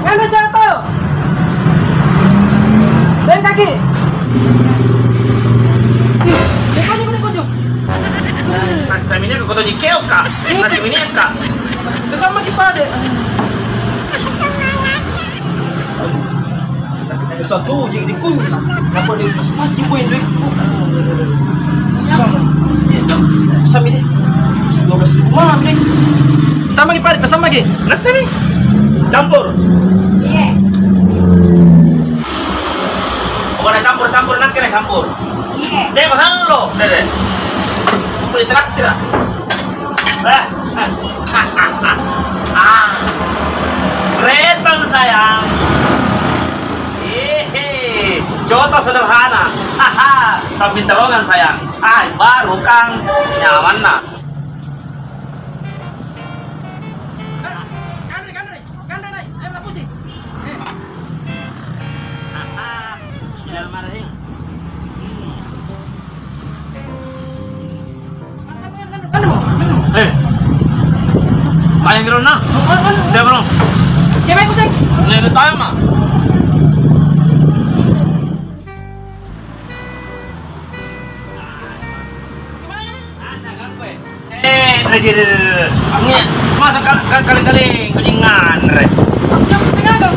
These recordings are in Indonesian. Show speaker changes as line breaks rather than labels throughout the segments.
Nganu jatuh. Sen kaki. Kojo.
Nasi minyak ke koto nyikeo kak. Nasi minyak kak.
Kesama kita deh.
Satu jadi kun. Apa dia mas jumpuin duit. Sama ini. 12.000 malam nih.
Sama lagi Pak, sama lagi.
Nasi nih. Campur.
Iya.
Pokoknya campur nanti nih campur.
Iya.
Deh kosan lo, deh. Kumpul interaktif lah. Keren bang sayang. Hehe, contoh sederhana. Haha, sambil terowongan sayang. Baru kang nyaman nah. Kaya gero na. Dia bro.
Kaya ko sing.
Lele tayo ma. Masa kali-kali kuningan re.
Yang sengaja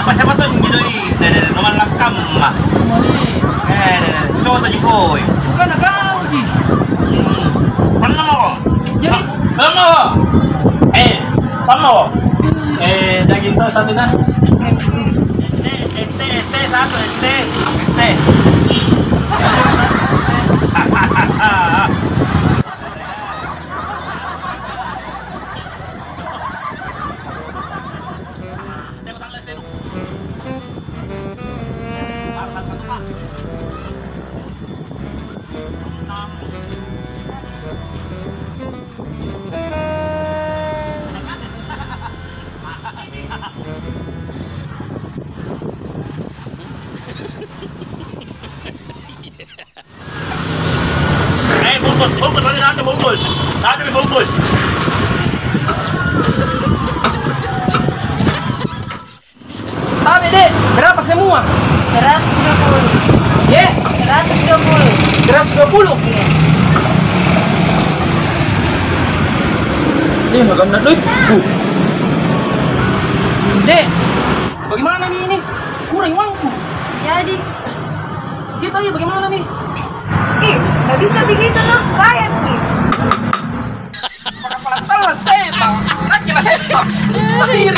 Apa siapa tuh gitu nomor lakam mah. Coba tuh boy.
Bukan kau ji.
Mana mau?
Jadi
Mana? Pamo.
daging to satu na.
Satu. Bungkus lagi nanti bungkus. Tadi bungkus.
Tapi dek, berapa semua?
120.
Ye,
120.
120.
Ini makan nak duit.
Dek, bagaimana nih ini? Kurang uangku.
Jadi,
Kita ya bagaimana nih?
nggak bisa begitu loh. Bayar nih.
Salah saya tahu. Lagi lah saya sendiri.